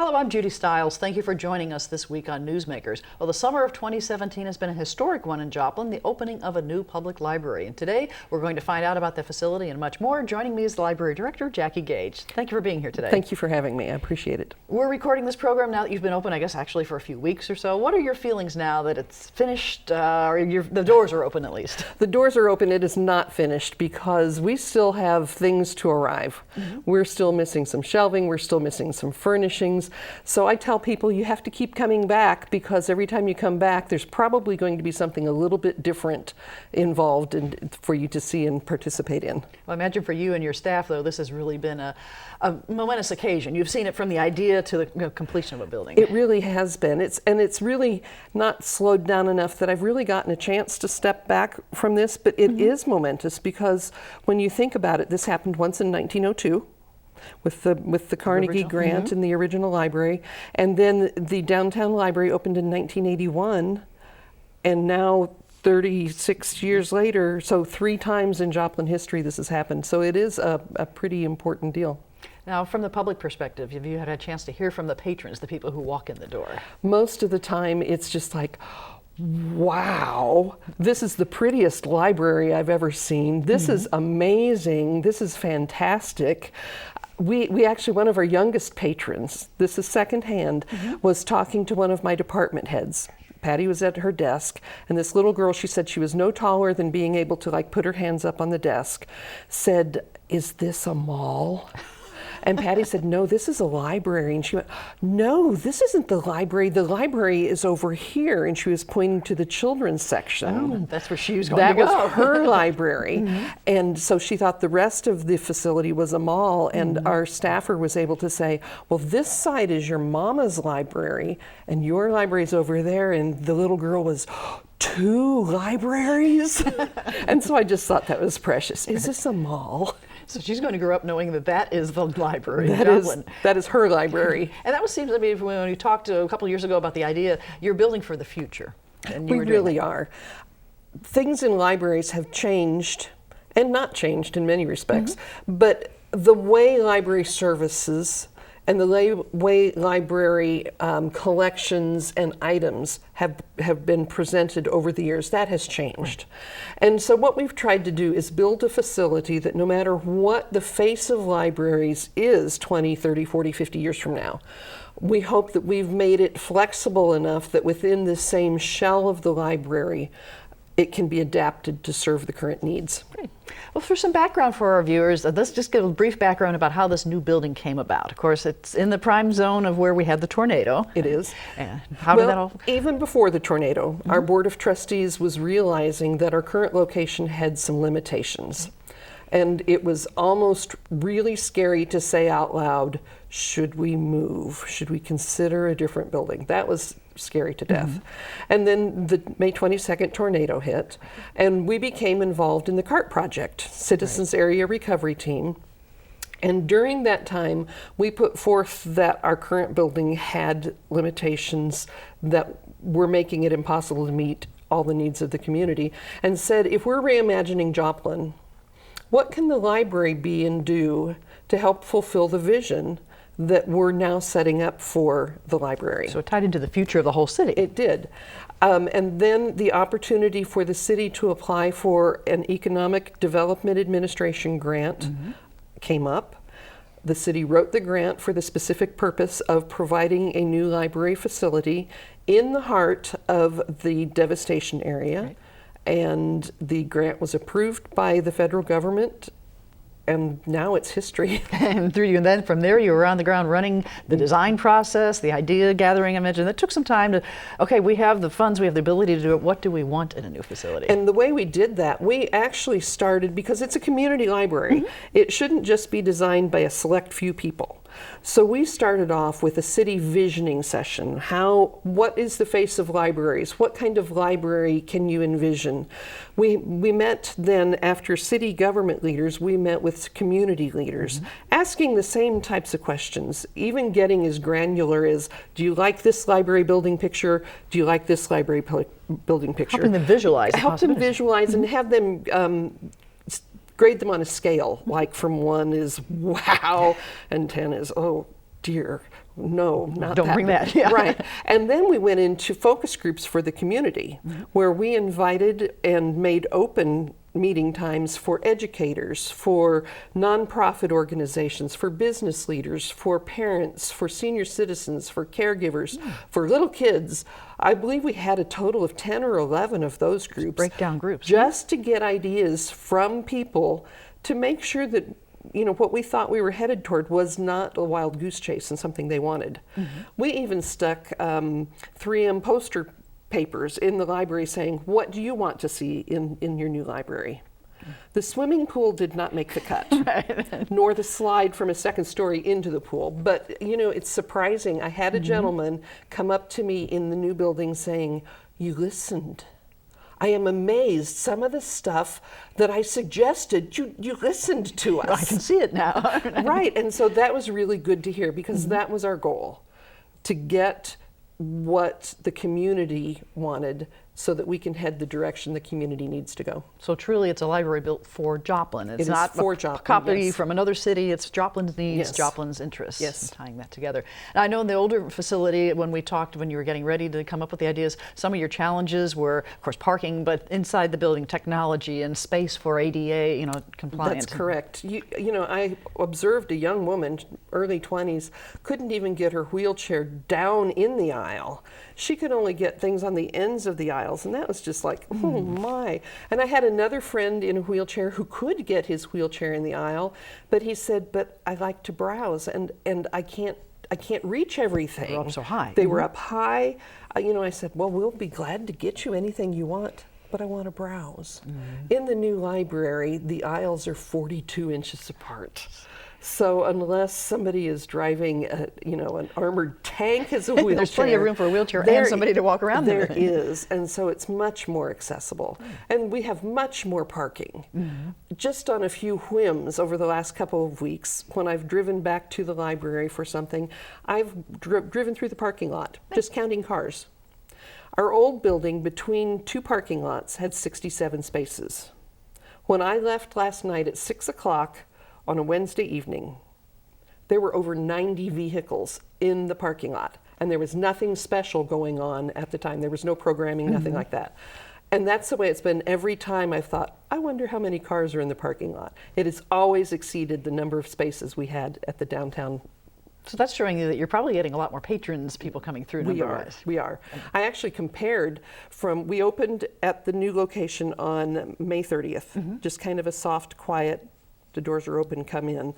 Hello, I'm Judy Stiles. Thank you for joining us this week on Newsmakers. Well, the summer of 2017 has been a historic one in Joplin, the opening of a new public library. And today, we're going to find out about the facility and much more. Joining me is the Library Director, Jacque Gage. Thank you for being here today. Thank you for having me. I appreciate it. We're recording this program now that you've been open, I guess, actually for a few weeks or so. What are your feelings now that it's finished, or the doors are open at least? The doors are open. It is not finished because we still have things to arrive. We're still missing some shelving. We're still missing some furnishings. So I tell people you have to keep coming back because every time you come back, there's probably going to be something a little bit different involved for you to see and participate in. Well, I imagine for you and your staff, though, this has really been a momentous occasion. You've seen it from the idea to the completion of a building. It really has been. It's really not slowed down enough that I've really gotten a chance to step back from this, but it is momentous because when you think about it, this happened once in 1902. With the Carnegie grant in the original library, and then the downtown library opened in 1981, and now 36 years later, so 3 times in Joplin history this has happened. So it is a pretty important deal. Now, from the public perspective, have you had a chance to hear from the patrons, the people who walk in the door? Most of the time, it's just like, wow, this is the prettiest library I've ever seen. This is amazing. This is fantastic. We actually, one of our youngest patrons, this is secondhand, was talking to one of my department heads. Patty was at her desk, and this little girl, she said she was no taller than being able to like put her hands up on the desk, said, "Is this a mall?" And Patty said, "No, this is a library." And she went, "No, this isn't the library. The library is over here." And she was pointing to the children's section. Oh, that's where she was going to go. That was her library. And so she thought the rest of the facility was a mall. And our staffer was able to say, "Well, this side is your mama's library, and your library's over there." And the little girl was, 2 libraries? And so I just thought that was precious. Is this a mall? So she's going to grow up knowing that that is the library in Joplin. That is her library. And that was, seems to me, when we talked a couple of years ago about the idea, you're building for the future. And We really are. Things in libraries have changed, and not changed in many respects, but the way library services and the way library collections and items have been presented over the years, that has changed. And so what we've tried to do is build a facility that no matter what the face of libraries is 20, 30, 40, 50 years from now, we hope that we've made it flexible enough that within the same shell of the library, it can be adapted to serve the current needs. Great. Well, for some background for our viewers, let's just give a brief background about how this new building came about. Of course, it's in the prime zone of where we had the tornado. It is. And how did that all... Even before the tornado, our Board of Trustees was realizing that our current location had some limitations. And it was almost really scary to say out loud, should we move? Should we consider a different building? That was scary to death. And then the May 22nd tornado hit, and we became involved in the CART project, Citizens Area Recovery Team. And during that time, we put forth that our current building had limitations that were making it impossible to meet all the needs of the community, and said, if we're reimagining Joplin, what can the library be and do to help fulfill the vision that we're now setting up for the library? So it tied into the future of the whole city. It did. And then the opportunity for the city to apply for an Economic Development Administration grant came up. The city wrote the grant for the specific purpose of providing a new library facility in the heart of the devastation area. Right. And the grant was approved by the federal government, and now it's history. And through you, and then from there you were on the ground running the design process, the idea gathering. I mentioned that took some time to, okay, we have the funds, we have the ability to do it. What do we want in a new facility? And the way we did that, we actually started, because it's a community library, it shouldn't just be designed by a select few people. So we started off with a city visioning session. What is the face of libraries? What kind of library can you envision? We met then, after city government leaders, we met with community leaders, asking the same types of questions, even getting as granular as, do you like this library building picture? Do you like this library building picture? Helping them visualize. Help them visualize and have them grade them on a scale, like from 1 is wow and 10 is oh dear, no, not Don't that. bring that. Yeah. Right. And then we went into focus groups for the community, where we invited and made open meeting times for educators, for nonprofit organizations, for business leaders, for parents, for senior citizens, for caregivers, for little kids. I believe we had a total of 10 or 11 of those groups. Breakdown groups. Just to get ideas from people to make sure that what we thought we were headed toward was not a wild goose chase and something they wanted. We even stuck 3M poster papers in the library saying, what do you want to see in your new library? The swimming pool did not make the cut, nor the slide from a second story into the pool. But, it's surprising. I had a gentleman come up to me in the new building saying, you listened. I am amazed. Some of the stuff that I suggested, you listened to us. I can see it now. Right, and so that was really good to hear, because that was our goal, to get what the community wanted so that we can head the direction the community needs to go. So truly it's a library built for Joplin. It's It is not for a Joplin, copy yes. from another city. It's Joplin's needs, Yes. Joplin's interests, Yes. and tying that together. Now, I know in the older facility, when we talked, when you were getting ready to come up with the ideas, some of your challenges were, of course, parking, but inside the building, technology and space for ADA, compliance. That's correct. I observed a young woman, early 20s, couldn't even get her wheelchair down in the aisle. She could only get things on the ends of the aisles, and that was just like, oh my. And I had another friend in a wheelchair who could get his wheelchair in the aisle, but he said, but I like to browse, and I can't reach everything. They were up so high. They were up high. I said, well, we'll be glad to get you anything you want, but I want to browse. In the new library, the aisles are 42 inches apart. So unless somebody is driving, an armored tank as a wheelchair, There's plenty of room for a wheelchair and somebody to walk around there. in. There is, and so it's much more accessible. And we have much more parking. Just on a few whims over the last couple of weeks, when I've driven back to the library for something, I've driven through the parking lot, just counting cars. Our old building between two parking lots had 67 spaces. When I left last night at 6 o'clock, on a Wednesday evening, there were over 90 vehicles in the parking lot, and there was nothing special going on at the time. There was no programming, nothing like that. And that's the way it's been every time I've thought, I wonder how many cars are in the parking lot. It has always exceeded the number of spaces we had at the downtown. So that's showing you that you're probably getting a lot more patrons, people coming through number-wise. We are. I actually compared we opened at the new location on May 30th, just kind of a soft, quiet, the doors are open, come in.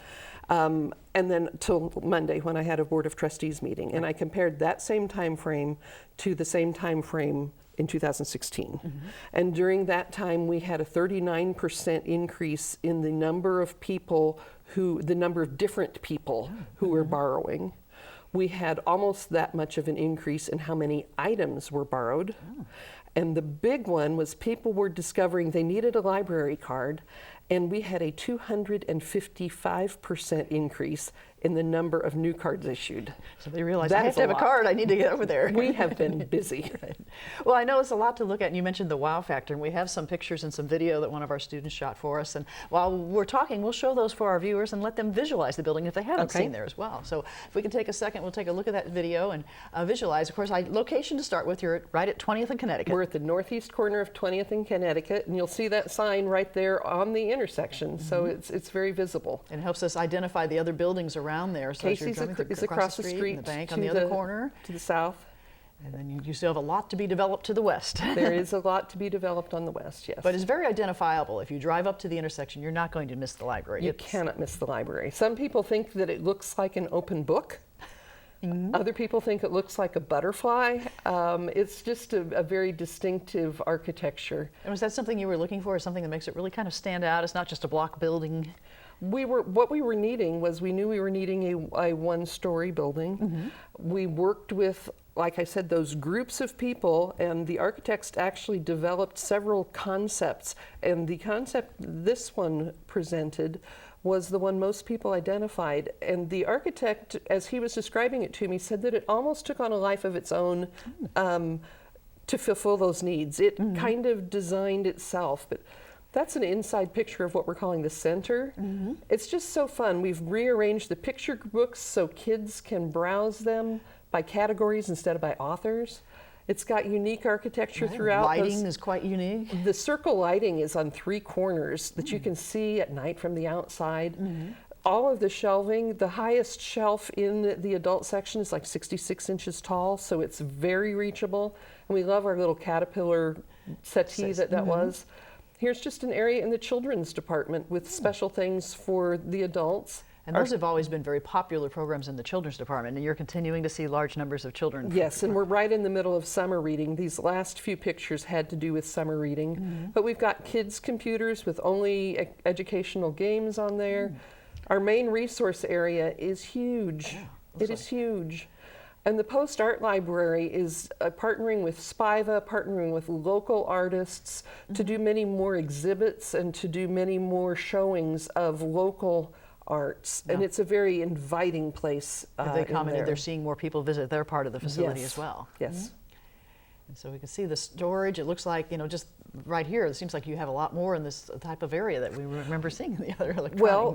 And then till Monday when I had a Board of Trustees meeting. And I compared that same time frame to the same time frame in 2016. And during that time we had a 39% increase in the number of people the number of different people who were borrowing. We had almost that much of an increase in how many items were borrowed. And the big one was people were discovering they needed a library card, and we had a 255% increase in the number of new cards issued. So they realized, That I have is to have a lot. card, I need to get over there. We have been busy. Right. Well, I know it's a lot to look at, and you mentioned the wow factor, and we have some pictures and some video that one of our students shot for us. And while we're talking, we'll show those for our viewers and let them visualize the building if they haven't seen there as well. So if we can take a second, we'll take a look at that video and visualize. Of course, location to start with, you're right at 20th and Connecticut. We're at the northeast corner of 20th and Connecticut, and you'll see that sign right there on the intersection. So it's very visible. It helps us identify the other buildings around there. So as you're Casey's driving is across the street, and the bank to on the other corner. To the south. And then you still have a lot to be developed to the west. There is a lot to be developed on the west, yes. But it's very identifiable. If you drive up to the intersection, you're not going to miss the library. You cannot miss the library. Some people think that it looks like an open book. Other people think it looks like a butterfly. It's just a very distinctive architecture. And was that something you were looking for, or something that makes it really kind of stand out? It's not just a block building. What we were needing was, we knew we were needing a one-story building. We worked with, like I said, those groups of people, and the architects actually developed several concepts. And the concept this one presented was the one most people identified. And the architect, as he was describing it to me, said that it almost took on a life of its own to fulfill those needs. It kind of designed itself. But That's an inside picture of what we're calling the center. It's just so fun. We've rearranged the picture books so kids can browse them by categories instead of by authors. It's got unique architecture throughout. Lighting is quite unique. The circle lighting is on 3 corners that you can see at night from the outside. All of the shelving, the highest shelf in the adult section is like 66 inches tall, so it's very reachable. And we love our little caterpillar settee that was. Here's just an area in the children's department with special things for the adults. And those have always been very popular programs in the children's department, and you're continuing to see large numbers of children. Yes, and we're right in the middle of summer reading. These last few pictures had to do with summer reading. But we've got kids' computers with only educational games on there. Our main resource area is huge. It is huge. And the Post Art Library is partnering with SPIVA, partnering with local artists to do many more exhibits and to do many more showings of local arts. And it's a very inviting place. They commented they're seeing more people visit their part of the facility as well. Yes. And so we can see the storage. It looks like, just right here, it seems like you have a lot more in this type of area that we remember seeing in the other electronic. Well,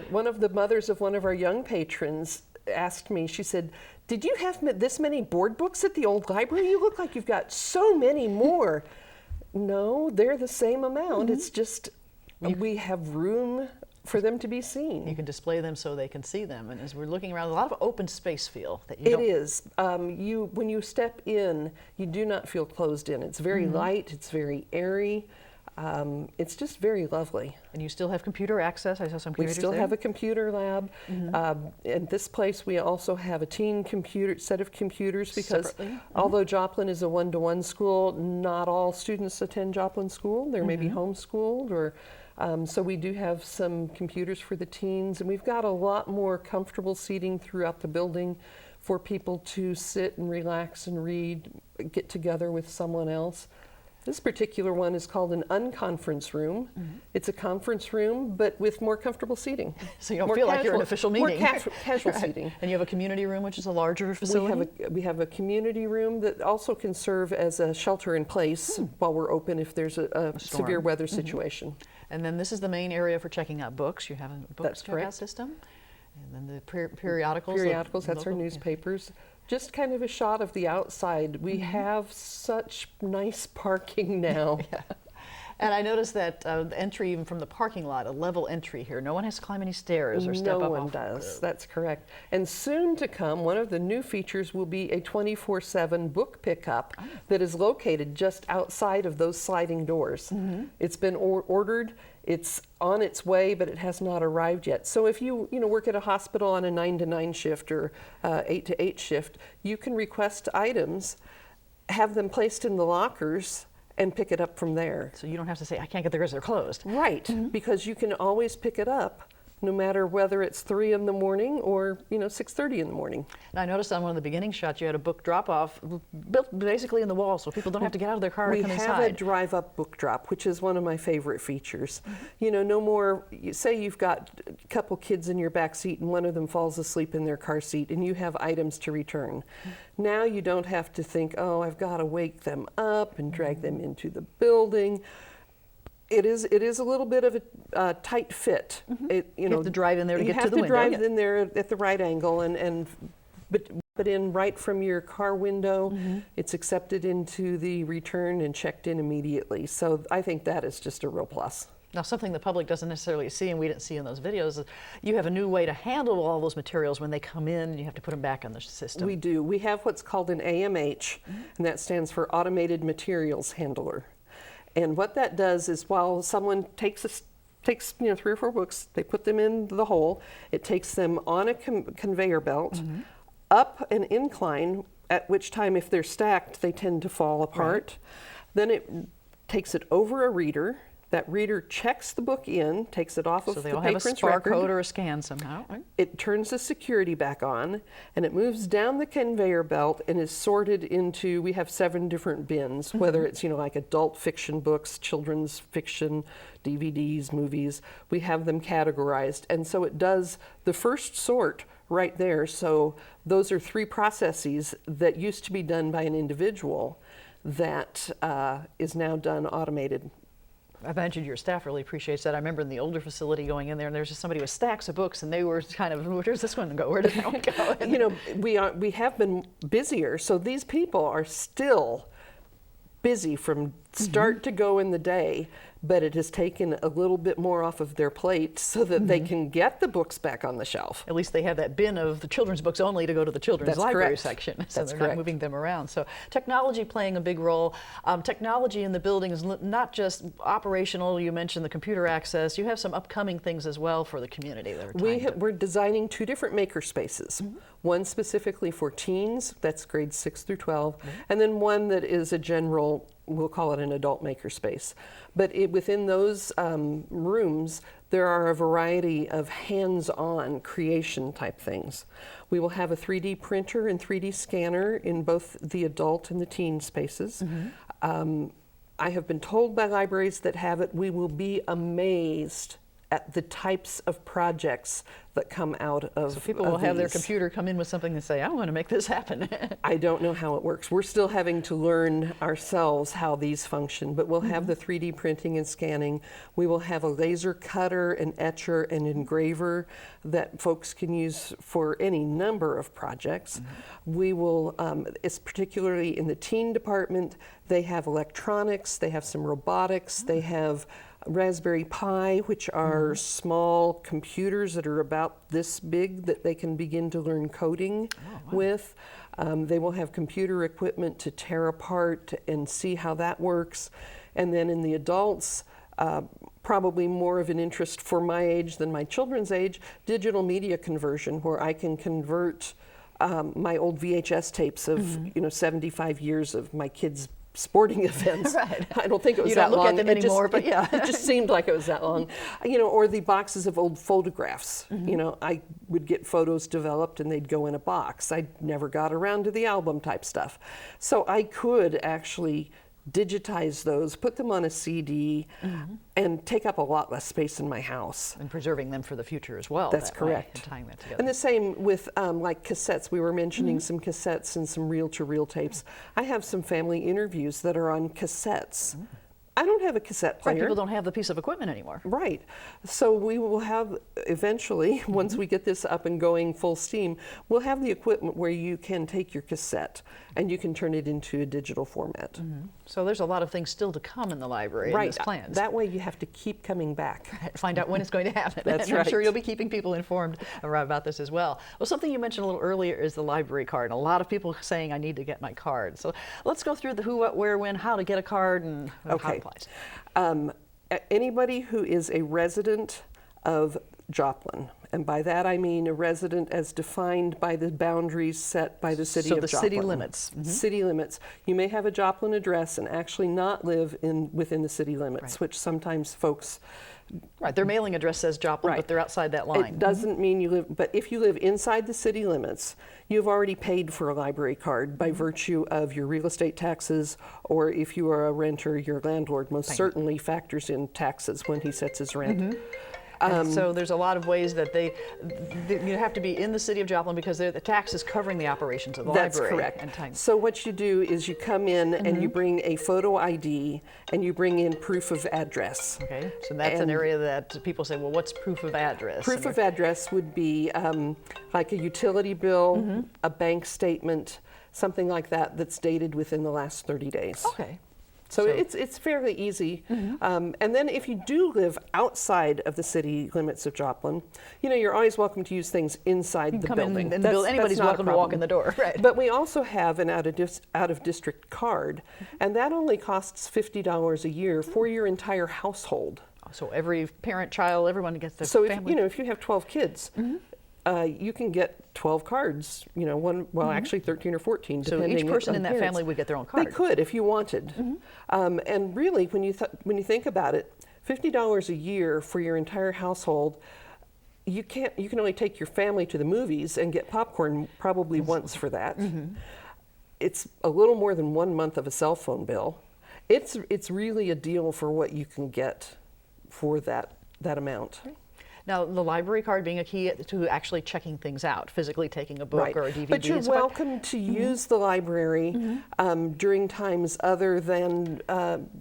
one of the mothers of one of our young patrons asked me, she said, "Did you have this many board books at the old library? You look like you've got so many more." No, they're the same amount. It's just we have room for them to be seen. You can display them so they can see them. And as we're looking around, a lot of open space feel that you It don't... is. When you step in, you do not feel closed in. It's very light. It's very airy. It's just very lovely. And you still have computer access. I saw some computers We still there. have a computer lab. In this place, we also have a teen set of computers because Separately? although Joplin is a one-to-one school, not all students attend Joplin School. They may be homeschooled, or so we do have some computers for the teens, and we've got a lot more comfortable seating throughout the building for people to sit and relax and read, get together with someone else. This particular one is called an unconference room. It's a conference room, but with more comfortable seating. So you don't feel like you're in an official meeting. More casual seating. And you have a community room, which is a larger facility? We have a community room that also can serve as a shelter in place while we're open if there's a severe weather situation. And then this is the main area for checking out books. You have a book That's checkout correct. system. And then the periodicals. Periodicals, that's our newspapers. Just kind of a shot of the outside. We have such nice parking now. And I noticed that the entry even from the parking lot, a level entry here. No one has to climb any stairs or step up. No one off does. That's correct. And soon to come, one of the new features will be a 24/7 book pickup that is located just outside of those sliding doors. It's been ordered. It's on its way, but it has not arrived yet. So if you work at a hospital on a 9 to 9 shift or 8 to 8 shift, you can request items, have them placed in the lockers, and pick it up from there. So you don't have to say, I can't get there because they're closed. Right, because you can always pick it up no matter whether it's 3 in the morning or 6:30 in the morning. And I noticed on one of the beginning shots you had a book drop-off built basically in the wall, so people don't have to get out of their car to come inside. We have a drive-up book drop, which is one of my favorite features. No more, say you've got a couple kids in your back seat and one of them falls asleep in their car seat and you have items to return. Now you don't have to think, oh, I've got to wake them up and drag them into the building. It is a little bit of a tight fit. You have to drive in there to get to the window. You have to drive in there at the right angle and put in right from your car window. It's accepted into the return and checked in immediately. So I think that is just a real plus. Now, something the public doesn't necessarily see, and we didn't see in those videos, is you have a new way to handle all those materials when they come in, and you have to put them back on the system. We do. We have what's called an AMH, and that stands for Automated Materials Handler. And what that does is while someone takes 3 or 4 books, they put them in the hole, it takes them on a conveyor belt, up an incline, at which time if they're stacked, they tend to fall apart. Then it takes it over a reader. That reader checks the book in, takes it off of the patron's record. So they all have a barcode or a scan somehow. Right? It turns the security back on, and it moves down the conveyor belt and is sorted into, we have 7 different bins, whether it's, like adult fiction books, children's fiction, DVDs, movies. We have them categorized. And so it does the first sort right there. So those are 3 processes that used to be done by an individual that is now done automated. I imagine your staff really appreciates that. I remember in the older facility going in there, and there's just somebody with stacks of books, and they were kind of, where does this one go? Where did that one go? And You know, we have been busier, so these people are still busy from start to go in the day, but it has taken a little bit more off of their plate so that they can get the books back on the shelf. At least they have that bin of the children's books only to go to the children's That's library correct. section, so That's they're correct. not moving them around. So technology playing a big role. Technology in the building is not just operational. You mentioned the computer access. You have some upcoming things as well for the community that are timed to- We're designing 2 different maker spaces. One specifically for teens, that's grades 6 through 12, and then one that is a general, we'll call it an adult maker space. But within those rooms, there are a variety of hands-on creation type things. We will have a 3D printer and 3D scanner in both the adult and the teen spaces. I have been told by libraries that have it, we will be amazed at the types of projects that come out of So people will have their these. computer come in with something and say, I want to make this happen. I don't know how it works. We're still having to learn ourselves how these function, but we'll have the 3D printing and scanning. We will have a laser cutter, an etcher, and engraver that folks can use for any number of projects. We will, it's particularly in the teen department, they have electronics, they have some robotics, they have Raspberry Pi, which are small computers that are about this big that they can begin to learn coding with. They will have computer equipment to tear apart and see how that works. And then in the adults, probably more of an interest for my age than my children's age, digital media conversion, where I can convert my old VHS tapes of 75 years of my kids' sporting events. Right. I don't think it was You that don't look long. at them anymore, but yeah. It just seemed like it was that long. Or the boxes of old photographs. I would get photos developed and they'd go in a box. I never got around to the album type stuff. So I could actually digitize those, put them on a CD, and take up a lot less space in my house. And preserving them for the future as well. That's that way, correct. and tying that together. And the same with like cassettes. We were mentioning some cassettes and some reel-to-reel tapes. I have some family interviews that are on cassettes. I don't have a cassette Right, player. people don't have the piece of equipment anymore. Right. So we will have eventually, once we get this up and going full steam, we'll have the equipment where you can take your cassette and you can turn it into a digital format. So there's a lot of things still to come in the library in Right. this plans. That way you have to keep coming back. Find out when it's going to happen. That's and I'm sure right. you'll be keeping people informed about this as well. Well, something you mentioned a little earlier is the library card. And a lot of people saying, I need to get my card. So let's go through the who, what, where, when, how to get a card and how it applies. Anybody who is a resident of Joplin, and by that I mean a resident as defined by the boundaries set by the city So of the Joplin. city limits. City limits. You may have a Joplin address and actually not live within the city limits, which sometimes folks. Right, their mailing address says Joplin, Right. but they're outside that line. It doesn't mean you live, but if you live inside the city limits, you've already paid for a library card by virtue of your real estate taxes, or if you are a renter, your landlord most certainly factors in taxes when he sets his rent. And so there's a lot of ways that you have to be in the city of Joplin because the tax is covering the operations of the That's library. correct. And time. So what you do is you come in and you bring a photo ID and you bring in proof of address. Okay, so that's an And area that people say, well, what's proof of address? Proof of address would be like a utility bill, a bank statement, something like that that's dated within the last 30 days. Okay. So it's fairly easy. And then if you do live outside of the city limits of Joplin, you're always welcome to use things inside the Come building. in the building. Anybody's not a welcome to walk problem. in the door. Right. But we also have an out-of-district card, and that only costs $50 a year for your entire household. So every parent, child, everyone gets their So family. if you have 12 kids, you can get 12 cards, actually 13 or 14, So depending each person on in that parents. family would get their own card. They could if you wanted. And really, when you think about it, $50 a year for your entire household, you can only take your family to the movies and get popcorn probably once for that. It's a little more than 1 month of a cell phone bill. It's really a deal for what you can get for that amount. Now, the library card being a key to actually checking things out, physically taking a book or a DVD. But you're welcome to use the library during times other than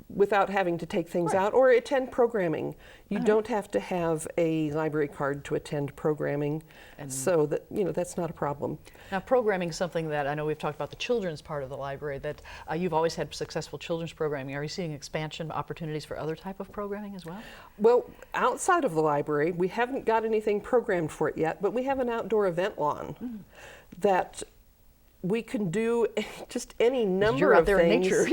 without having to take things out or attend programming. You don't have to have a library card to attend programming, so that that's not a problem. Now, programming is something that I know we've talked about the children's part of the library, that you've always had successful children's programming. Are you seeing expansion opportunities for other type of programming as well? Well, outside of the library, we haven't got anything programmed for it yet, but we have an outdoor event lawn that we can do just any number of things. You're out there in nature.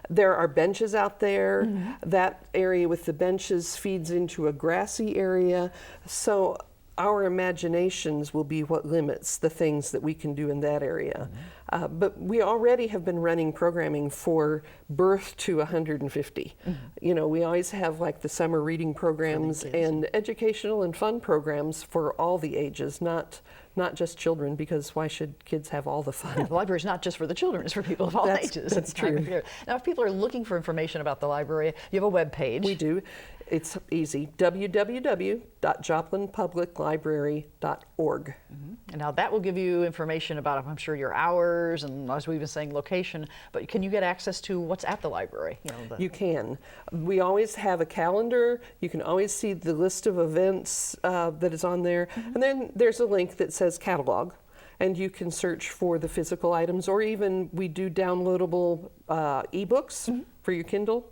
There are benches out there. That area with the benches feeds into a grassy area. So our imaginations will be what limits the things that we can do in that area. But we already have been running programming for birth to 150. We always have like the summer reading programs and educational and fun programs for all the ages, not just children, because why should kids have all the fun? Yeah, the library is not just for the children, it's for people of all ages. That's true. Now, if people are looking for information about the library, you have a web page. We do. It's easy, www.joplinpubliclibrary.org. And now that will give you information about, I'm sure, your hours and, as we've been saying, location, but can you get access to what's at the library? You can. We always have a calendar. You can always see the list of events that is on there. And then there's a link that says catalog, and you can search for the physical items, or even we do downloadable ebooks for your Kindle.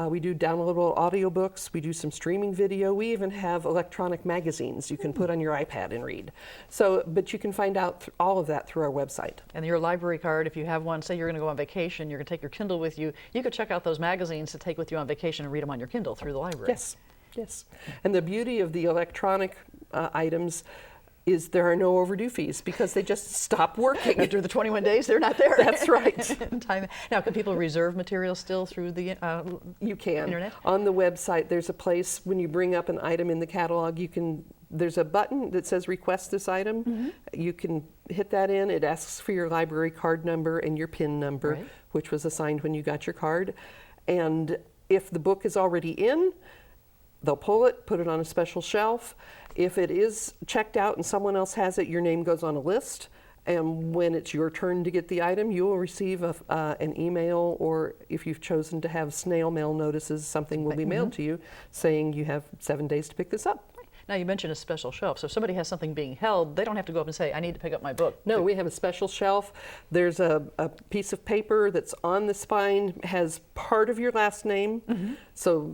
We do downloadable audiobooks. We do some streaming video. We even have electronic magazines you can put on your iPad and read. So, but you can find out all of that through our website. And your library card, if you have one, say you're going to go on vacation, you're going to take your Kindle with you, you could check out those magazines to take with you on vacation and read them on your Kindle through the library. Yes, yes. And the beauty of the electronic items is there are no overdue fees because they just stop working. After the 21 days, they're not there. That's right. Now, can people reserve material still through the You can. internet? On the website, there's a place when you bring up an item in the catalog, there's a button that says request this item. You can hit that in. It asks for your library card number and your PIN number, which was assigned when you got your card. And if the book is already in, they'll pull it, put it on a special shelf. If it is checked out and someone else has it, your name goes on a list. And when it's your turn to get the item, you will receive an email, or if you've chosen to have snail mail notices, something will be mailed to you saying you have 7 days to pick this up. Now, you mentioned a special shelf. So if somebody has something being held, they don't have to go up and say, I need to pick up my book. No, we have a special shelf. There's a piece of paper that's on the spine, has part of your last name. So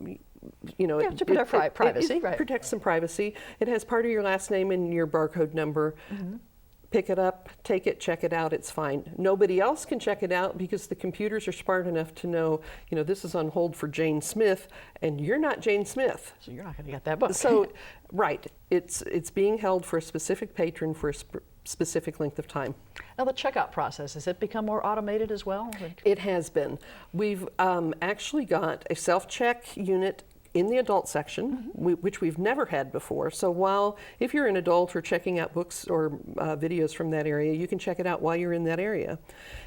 to protect privacy, it protects some privacy. It has part of your last name and your barcode number. Pick it up, take it, check it out, it's fine. Nobody else can check it out because the computers are smart enough to know, this is on hold for Jane Smith, and you're not Jane Smith. So you're not going to get that book. So, right, it's being held for a specific patron for a specific length of time. Now, the checkout process, has it become more automated as well? It has been. We've actually got a self-check unit in the adult section, which we've never had before. So if you're an adult or checking out books or videos from that area, you can check it out while you're in that area.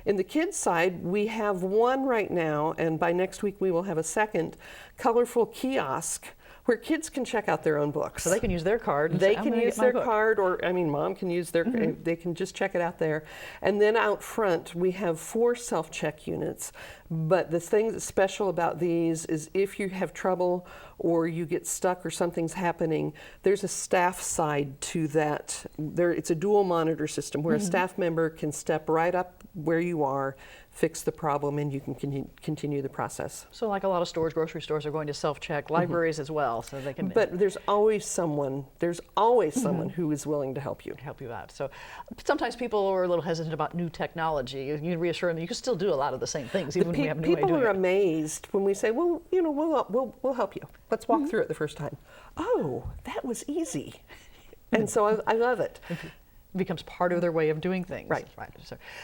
In the kids side, we have one right now, and by next week we will have a second colorful kiosk where kids can check out their own books. So they can use their card. They can use their card, or mom can use their, they can just check it out there. And then out front, we have 4 self-check units. But the thing that's special about these is if you have trouble or you get stuck or something's happening, there's a staff side to that. It's a dual monitor system where a staff member can step right up where you are, fix the problem, and you can continue the process. So like a lot of stores, grocery stores are going to self-check, libraries as well, so they can... But there's always someone who is willing to help you. Help you out. So sometimes people are a little hesitant about new technology. You reassure them you can still do a lot of the same things, even when we have a new way of doing it. People are amazed when we say, well, we'll help you. Let's walk through it the first time. Oh, that was easy. And so I love it. Becomes part of their way of doing things. Right.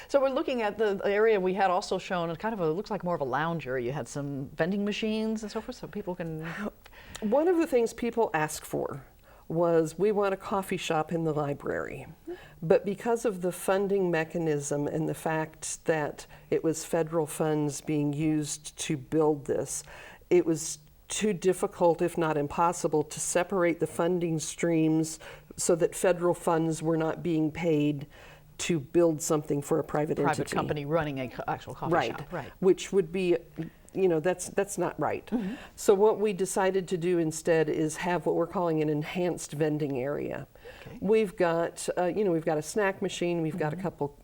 So we're looking at the area we had also shown, it looks like more of a lounge area. You had some vending machines and so forth, so people can... One of the things people asked for was, we want a coffee shop in the library. But because of the funding mechanism and the fact that it was federal funds being used to build this, it was too difficult, if not impossible, to separate the funding streams so that federal funds were not being paid to build something for a private entity. Company running an actual coffee shop. Right, which would be, that's not right. So what we decided to do instead is have what we're calling an enhanced vending area. Okay. We've got, we've got a snack machine, we've got a couple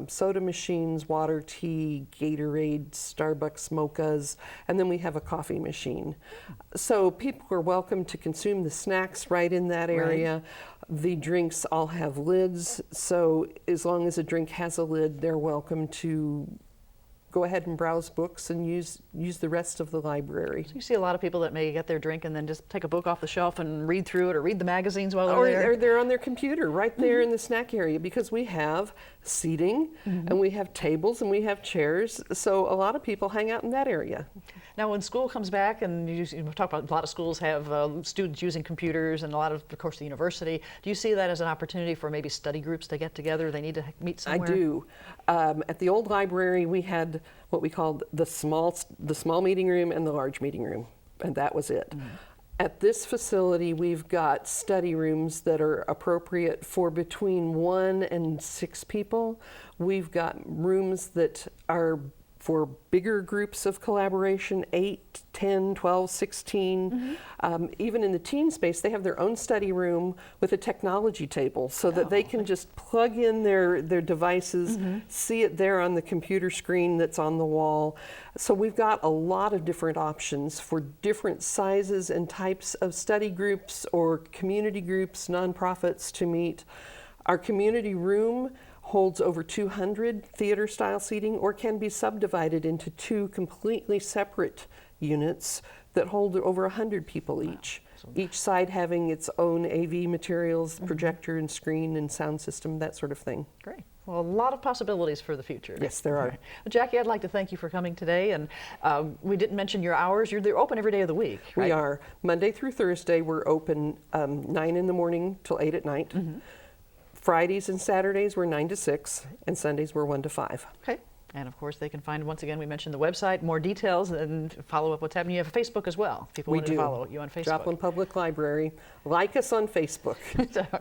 soda machines, water, tea, Gatorade, Starbucks mochas, and then we have a coffee machine. So people are welcome to consume the snacks right in that area. The drinks all have lids, so as long as a drink has a lid, they're welcome to go ahead and browse books and use the rest of the library. So you see a lot of people that may get their drink and then just take a book off the shelf and read through it or read the magazines while they're there. Or they're on their computer right there in the snack area, because we have seating and we have tables and we have chairs, so a lot of people hang out in that area. Now when school comes back, and you talk about a lot of schools have students using computers, and a lot of course the university, do you see that as an opportunity for maybe study groups to get together? They need to meet somewhere? I do. At the old library we had what we called the small meeting room and the large meeting room, and that was it. At this facility, we've got study rooms that are appropriate for between 1 and 6 people. We've got rooms that are for bigger groups of collaboration, 8, 10, 12, 16. Even in the teen space, they have their own study room with a technology table so that they can just plug in their devices, see it there on the computer screen that's on the wall. So we've got a lot of different options for different sizes and types of study groups or community groups, nonprofits to meet. Our community room holds over 200 theater-style seating, or can be subdivided into 2 completely separate units that hold over 100 people each. Each side having its own AV materials, projector and screen and sound system, that sort of thing. Great. Well, a lot of possibilities for the future. Yes, there are. Well, Jacque, I'd like to thank you for coming today. And we didn't mention your hours. They're open every day of the week, right? We are. Monday through Thursday, we're open 9 in the morning till 8 at night. Fridays and Saturdays we're 9 to 6, and Sundays we're 1 to 5. Okay. And of course, they can find, once again, we mentioned the website, more details, and follow up what's happening. You have a Facebook as well. People want to follow you on Facebook. Joplin Public Library. Like us on Facebook.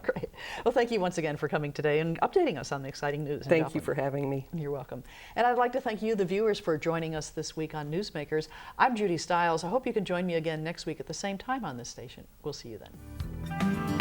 Great. Well, thank you once again for coming today and updating us on the exciting news in Thank Joplin. you for having me. You're welcome. And I'd like to thank you, the viewers, for joining us this week on Newsmakers. I'm Judy Stiles. I hope you can join me again next week at the same time on this station. We'll see you then.